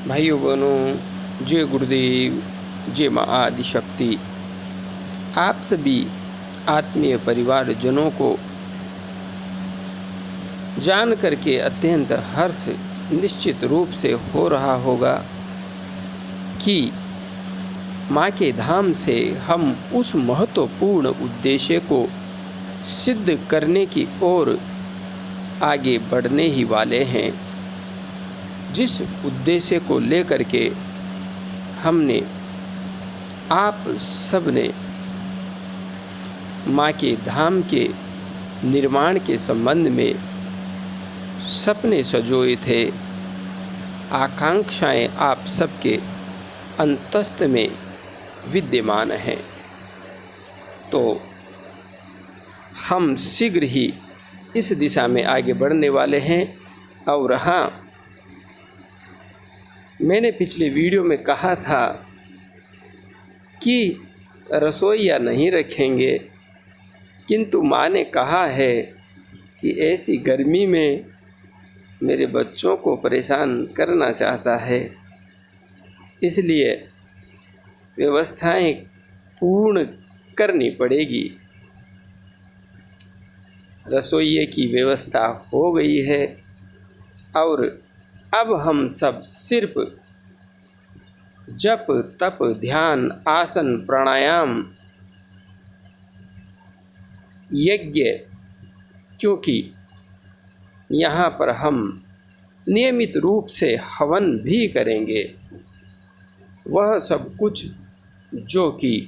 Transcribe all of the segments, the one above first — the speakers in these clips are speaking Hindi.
भाइयों बहनों, जय गुरुदेव, जय माँ आदिशक्ति। आप सभी आत्मीय परिवारजनों को जान करके अत्यंत हर्ष निश्चित रूप से हो रहा होगा कि माँ के धाम से हम उस महत्वपूर्ण उद्देश्य को सिद्ध करने की ओर आगे बढ़ने ही वाले हैं, जिस उद्देश्य को लेकर के हमने आप सब ने माँ के धाम के निर्माण के संबंध में सपने सजोए थे। आकांक्षाएं आप सबके अंतस्थ में विद्यमान हैं। तो हम शीघ्र ही इस दिशा में आगे बढ़ने वाले हैं। और हाँ, मैंने पिछले वीडियो में कहा था कि रसोईया नहीं रखेंगे, किंतु माँ ने कहा है कि ऐसी गर्मी में मेरे बच्चों को परेशान करना चाहता है, इसलिए व्यवस्थाएं पूर्ण करनी पड़ेगी। रसोइये की व्यवस्था हो गई है और अब हम सब सिर्फ जप तप ध्यान आसन प्राणायाम यज्ञ, क्योंकि यहाँ पर हम नियमित रूप से हवन भी करेंगे, वह सब कुछ जो कि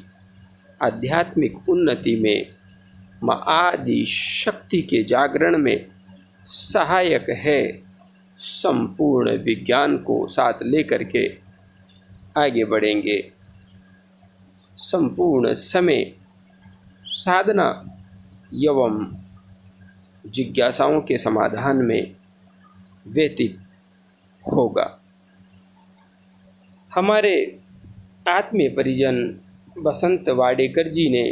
आध्यात्मिक उन्नति में माँ आदि शक्ति के जागरण में सहायक है, संपूर्ण विज्ञान को साथ लेकर के आगे बढ़ेंगे। संपूर्ण समय साधना एवं जिज्ञासाओं के समाधान में व्यतीत होगा। हमारे आत्मीय परिजन बसंत वाडेकर जी ने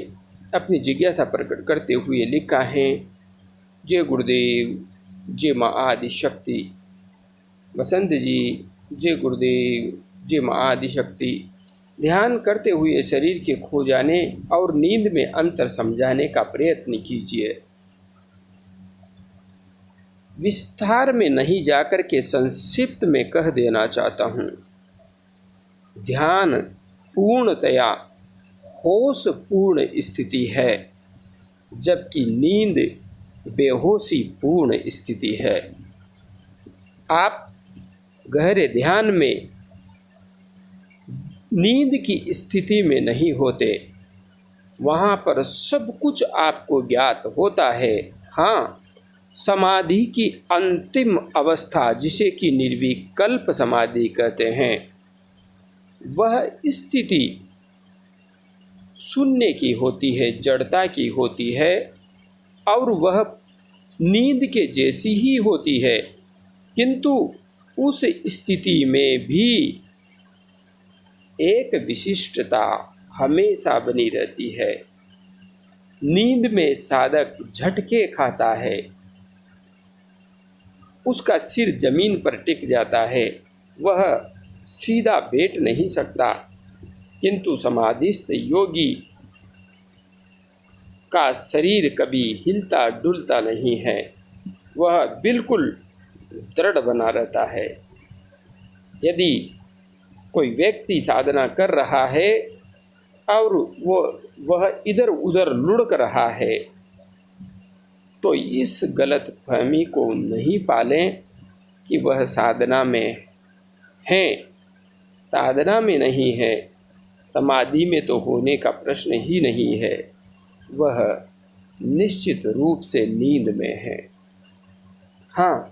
अपनी जिज्ञासा प्रकट करते हुए लिखा है, जय गुरुदेव, जय माँ आदिशक्ति। बसंत जी, जय गुरुदेव, जय माँ आदिशक्ति। ध्यान करते हुए शरीर के खो जाने और नींद में अंतर समझाने का प्रयत्न कीजिए। विस्तार में नहीं जाकर के संक्षिप्त में कह देना चाहता हूँ, ध्यान पूर्णतया होश पूर्ण स्थिति है, जबकि नींद बेहोशी पूर्ण स्थिति है। आप गहरे ध्यान में नींद की स्थिति में नहीं होते, वहाँ पर सब कुछ आपको ज्ञात होता है। हाँ, समाधि की अंतिम अवस्था, जिसे कि निर्विकल्प समाधि कहते हैं, वह स्थिति शून्य की होती है, जड़ता की होती है और वह नींद के जैसी ही होती है। किंतु उस स्थिति में भी एक विशिष्टता हमेशा बनी रहती है। नींद में साधक झटके खाता है, उसका सिर जमीन पर टिक जाता है, वह सीधा बैठ नहीं सकता। किंतु समाधिस्थ योगी का शरीर कभी हिलता डुलता नहीं है, वह बिल्कुल दृढ़ बना रहता है। यदि कोई व्यक्ति साधना कर रहा है और वह इधर उधर लुढ़क रहा है, तो इस गलत फहमी को नहीं पालें कि वह साधना में है। साधना में नहीं है, समाधि में तो होने का प्रश्न ही नहीं है, वह निश्चित रूप से नींद में है। हाँ,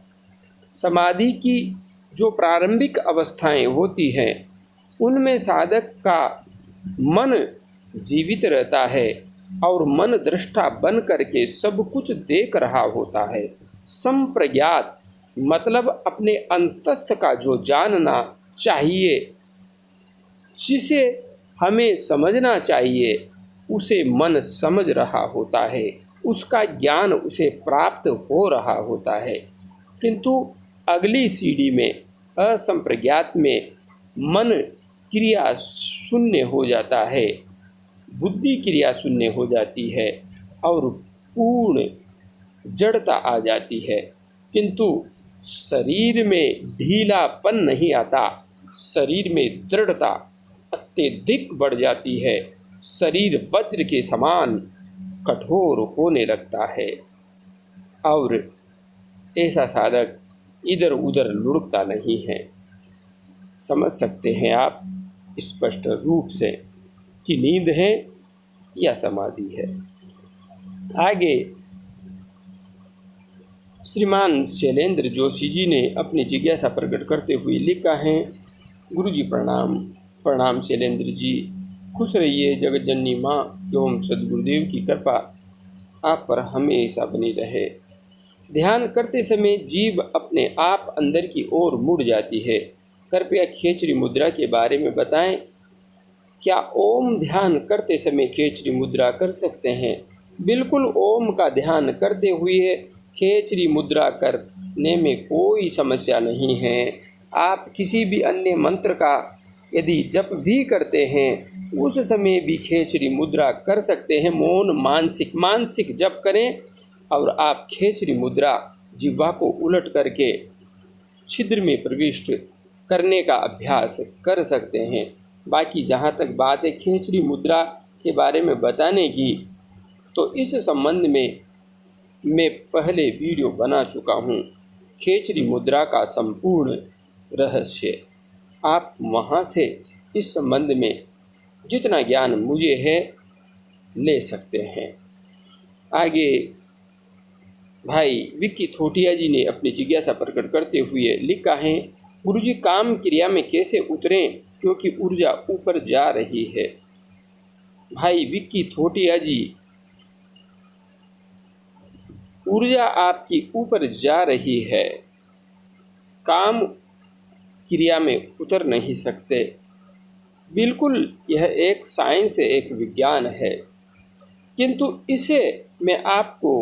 समाधि की जो प्रारंभिक अवस्थाएं होती हैं, उनमें साधक का मन जीवित रहता है और मन दृष्टा बन करके सब कुछ देख रहा होता है। संप्रज्ञात मतलब अपने अंतस्थ का जो जानना चाहिए, जिसे हमें समझना चाहिए, उसे मन समझ रहा होता है, उसका ज्ञान उसे प्राप्त हो रहा होता है। किंतु अगली सीढ़ी में असंप्रज्ञात में मन क्रिया शून्य हो जाता है, बुद्धि क्रिया शून्य हो जाती है और पूर्ण जड़ता आ जाती है। किंतु शरीर में ढीलापन नहीं आता, शरीर में दृढ़ता अत्यधिक बढ़ जाती है, शरीर वज्र के समान कठोर होने लगता है और ऐसा साधक इधर उधर लुढ़कता नहीं है। समझ सकते हैं आप स्पष्ट रूप से कि नींद है या समाधि है। आगे श्रीमान शैलेंद्र जोशी जी ने अपनी जिज्ञासा प्रकट करते हुए लिखा है, गुरुजी प्रणाम। प्रणाम शैलेंद्र जी, खुश रहिए। जगत जननी माँ एवं सद्गुरुदेव की कृपा आप पर हमेशा बनी रहे। ध्यान करते समय जीभ अपने आप अंदर की ओर मुड़ जाती है। कृपया खेचरी मुद्रा के बारे में बताएं। क्या ओम ध्यान करते समय खेचरी मुद्रा कर सकते हैं? बिल्कुल, ओम का ध्यान करते हुए खेचरी मुद्रा करने में कोई समस्या नहीं है। आप किसी भी अन्य मंत्र का यदि जप भी करते हैं उस समय भी खेचरी मुद्रा कर सकते हैं। मौन मानसिक जप करें और आप खेचरी मुद्रा जिह्वा को उलट करके छिद्र में प्रविष्ट करने का अभ्यास कर सकते हैं। बाकी जहाँ तक बात है खेचरी मुद्रा के बारे में बताने की, तो इस संबंध में मैं पहले वीडियो बना चुका हूँ, खेचरी मुद्रा का संपूर्ण रहस्य। आप वहाँ से इस संबंध में जितना ज्ञान मुझे है ले सकते हैं। आगे भाई विक्की थोटिया जी ने अपनी जिज्ञासा प्रकट करते हुए लिखा है, गुरुजी काम क्रिया में कैसे उतरें क्योंकि ऊर्जा ऊपर जा रही है। भाई विक्की थोटिया जी, ऊर्जा आपकी ऊपर जा रही है, काम क्रिया में उतर नहीं सकते। बिल्कुल यह एक साइंस है, एक विज्ञान है, किंतु इसे मैं आपको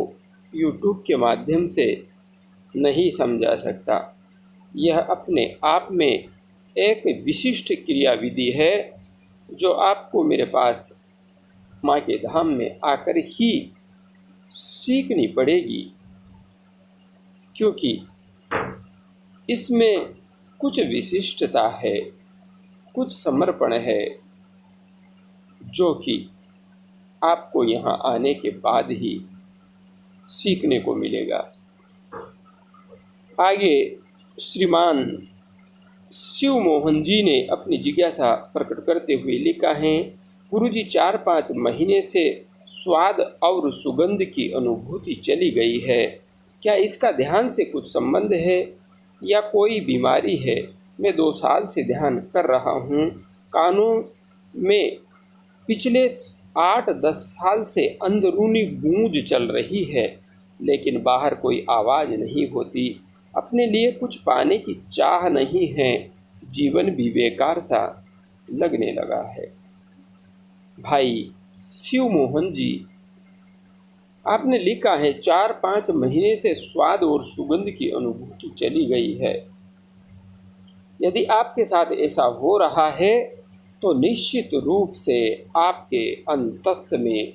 YouTube के माध्यम से नहीं समझा सकता। यह अपने आप में एक विशिष्ट क्रिया विधि है जो आपको मेरे पास माँ के धाम में आकर ही सीखनी पड़ेगी, क्योंकि इसमें कुछ विशिष्टता है, कुछ समर्पण है जो कि आपको यहाँ आने के बाद ही सीखने को मिलेगा। आगे श्रीमान शिव मोहन जी ने अपनी जिज्ञासा प्रकट करते हुए लिखा है, गुरुजी 4-5 महीने से स्वाद और सुगंध की अनुभूति चली गई है, क्या इसका ध्यान से कुछ संबंध है या कोई बीमारी है? मैं 2 साल से ध्यान कर रहा हूँ। कानों में पिछले 8-10 साल से अंदरूनी गूंज चल रही है, लेकिन बाहर कोई आवाज़ नहीं होती। अपने लिए कुछ पाने की चाह नहीं है, जीवन भी बेकार सा लगने लगा है। भाई शिव मोहन जी, आपने लिखा है 4-5 महीने से स्वाद और सुगंध की अनुभूति चली गई है। यदि आपके साथ ऐसा हो रहा है तो निश्चित रूप से आपके अंतस्थ में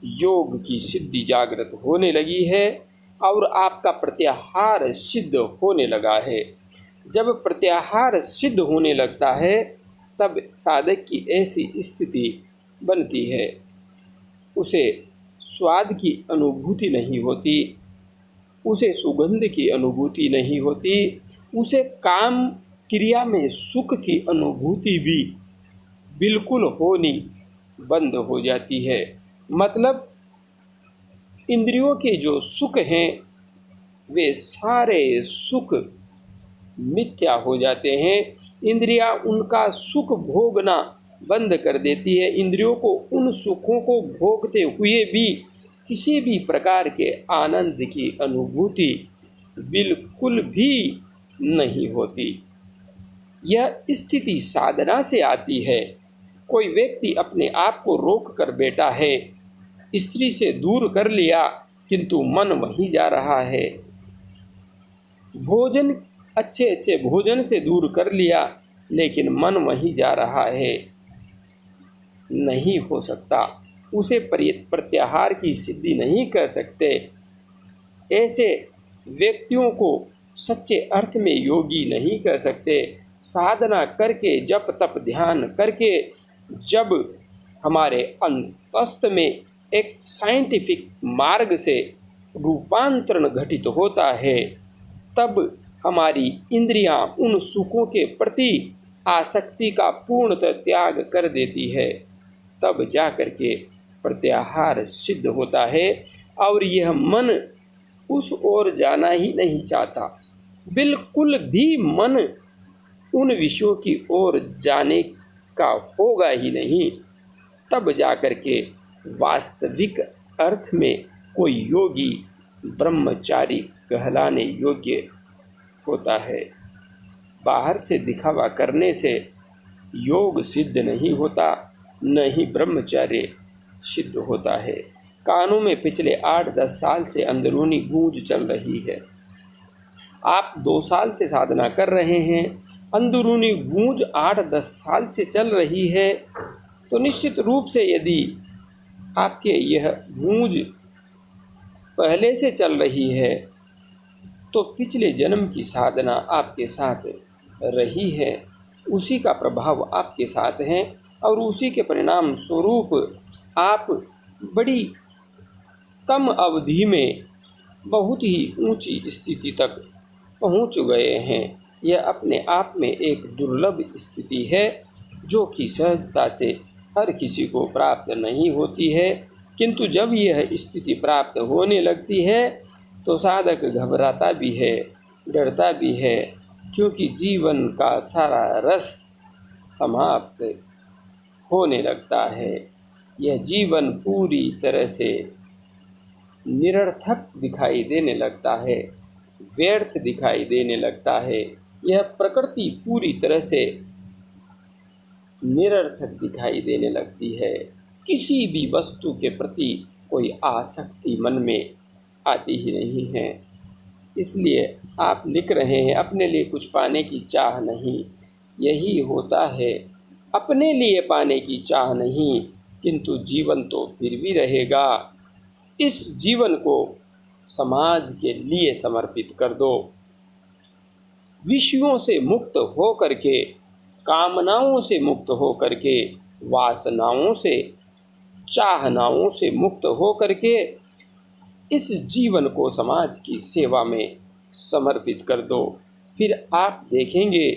योग की सिद्धि जागृत होने लगी है और आपका प्रत्याहार सिद्ध होने लगा है। जब प्रत्याहार सिद्ध होने लगता है तब साधक की ऐसी स्थिति बनती है, उसे स्वाद की अनुभूति नहीं होती, उसे सुगंध की अनुभूति नहीं होती, उसे काम क्रिया में सुख की अनुभूति भी बिल्कुल होनी बंद हो जाती है। मतलब इंद्रियों के जो सुख हैं वे सारे सुख मिथ्या हो जाते हैं। इंद्रियां उनका सुख भोगना बंद कर देती है। इंद्रियों को उन सुखों को भोगते हुए भी किसी भी प्रकार के आनंद की अनुभूति बिल्कुल भी नहीं होती। यह स्थिति साधना से आती है। कोई व्यक्ति अपने आप को रोक कर बैठा है, स्त्री से दूर कर लिया किंतु मन वहीं जा रहा है, भोजन अच्छे भोजन से दूर कर लिया लेकिन मन वहीं जा रहा है, नहीं हो सकता। उसे प्रत्याहार की सिद्धि नहीं कर सकते। ऐसे व्यक्तियों को सच्चे अर्थ में योगी नहीं कर सकते। साधना करके, जप तप ध्यान करके, जब हमारे अंतस्थ में एक साइंटिफिक मार्ग से रूपांतरण घटित होता है, तब हमारी इंद्रियां उन सुखों के प्रति आसक्ति का पूर्णतः त्याग कर देती है। तब जा कर के प्रत्याहार सिद्ध होता है और यह मन उस ओर जाना ही नहीं चाहता। बिल्कुल भी मन उन विषयों की ओर जाने का होगा ही नहीं। तब जा कर के वास्तविक अर्थ में कोई योगी ब्रह्मचारी कहलाने योग्य होता है। बाहर से दिखावा करने से योग सिद्ध नहीं होता, न ही ब्रह्मचर्य सिद्ध होता है। कानों में पिछले 8-10 साल से अंदरूनी गूंज चल रही है। आप 2 साल से साधना कर रहे हैं, अंदरूनी गूंज 8-10 साल से चल रही है, तो निश्चित रूप से यदि आपके यह गूंज पहले से चल रही है तो पिछले जन्म की साधना आपके साथ रही है, उसी का प्रभाव आपके साथ है और उसी के परिणाम स्वरूप आप बड़ी कम अवधि में बहुत ही ऊंची स्थिति तक पहुंच गए हैं। यह अपने आप में एक दुर्लभ स्थिति है जो कि सहजता से हर किसी को प्राप्त नहीं होती है। किंतु जब यह स्थिति प्राप्त होने लगती है तो साधक घबराता भी है, डरता भी है, क्योंकि जीवन का सारा रस समाप्त होने लगता है। यह जीवन पूरी तरह से निरर्थक दिखाई देने लगता है, व्यर्थ दिखाई देने लगता है। यह प्रकृति पूरी तरह से निरर्थक दिखाई देने लगती है। किसी भी वस्तु के प्रति कोई आसक्ति मन में आती ही नहीं है। इसलिए आप लिख रहे हैं, अपने लिए कुछ पाने की चाह नहीं। यही होता है, अपने लिए पाने की चाह नहीं, किंतु जीवन तो फिर भी रहेगा। इस जीवन को समाज के लिए समर्पित कर दो। विषयों से मुक्त हो करके, कामनाओं से मुक्त हो करके, वासनाओं से, चाहनाओं से मुक्त हो करके इस जीवन को समाज की सेवा में समर्पित कर दो। फिर आप देखेंगे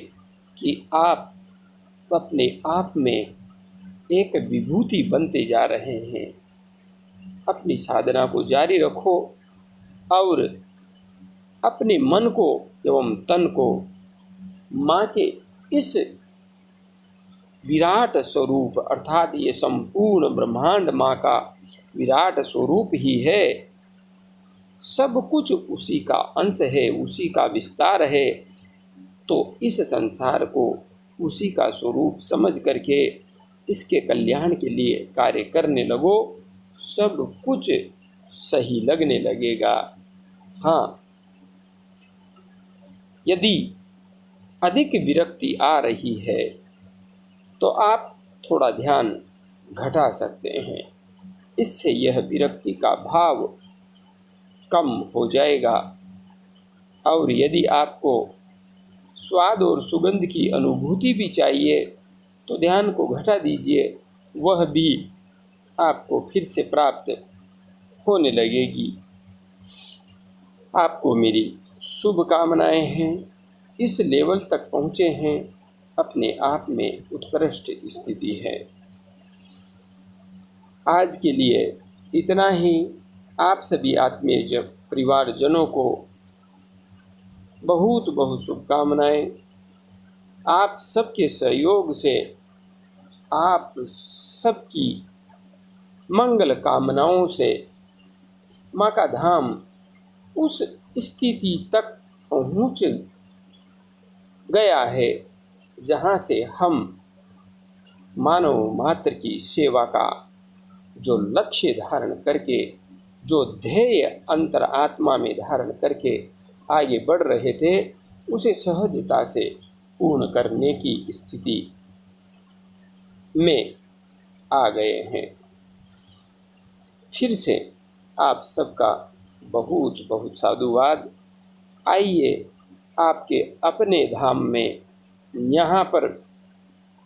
कि आप अपने आप में एक विभूति बनते जा रहे हैं। अपनी साधना को जारी रखो और अपने मन को एवं तन को माँ के इस विराट स्वरूप अर्थात ये संपूर्ण ब्रह्मांड माँ का विराट स्वरूप ही है। सब कुछ उसी का अंश है, उसी का विस्तार है। तो इस संसार को उसी का स्वरूप समझ करके इसके कल्याण के लिए कार्य करने लगो, सब कुछ सही लगने लगेगा। हाँ, यदि अधिक विरक्ति आ रही है तो आप थोड़ा ध्यान घटा सकते हैं, इससे यह विरक्ति का भाव कम हो जाएगा। और यदि आपको स्वाद और सुगंध की अनुभूति भी चाहिए तो ध्यान को घटा दीजिए, वह भी आपको फिर से प्राप्त होने लगेगी। आपको मेरी शुभकामनाएं हैं। इस लेवल तक पहुँचे हैं, अपने आप में उत्कृष्ट स्थिति है। आज के लिए इतना ही। आप सभी आत्मीय परिवारजनों को बहुत बहुत शुभकामनाएं। आप सबके सहयोग से, आप सबकी मंगल कामनाओं से माँ का धाम उस स्थिति तक पहुँच गया है जहाँ से हम मानव मात्र की सेवा का जो लक्ष्य धारण करके, जो ध्येय अंतर आत्मा में धारण करके आगे बढ़ रहे थे, उसे सहजता से पूर्ण करने की स्थिति में आ गए हैं। फिर से आप सबका बहुत बहुत साधुवाद। आइए आपके अपने धाम में, यहाँ पर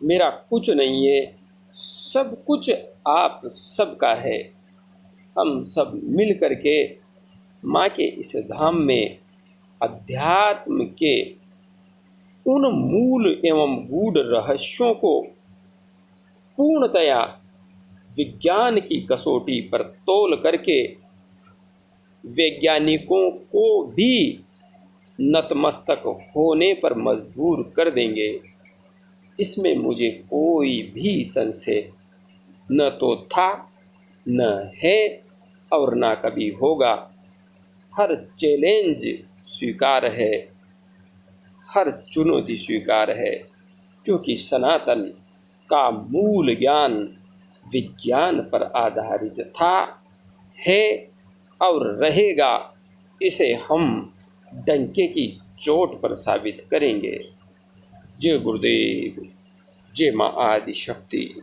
मेरा कुछ नहीं है, सब कुछ आप सबका है। हम सब मिल कर के माँ के इस धाम में अध्यात्म के उन मूल एवं गूढ़ रहस्यों को पूर्णतया विज्ञान की कसौटी पर तौल करके वैज्ञानिकों को भी नतमस्तक होने पर मजबूर कर देंगे। इसमें मुझे कोई भी संशय न तो था, न है और न कभी होगा। हर चैलेंज स्वीकार है, हर चुनौती स्वीकार है, क्योंकि सनातन का मूल ज्ञान विज्ञान पर आधारित था, है और रहेगा। इसे हम डंके की चोट पर साबित करेंगे। जय गुरुदेव, जय माँ आदि शक्ति।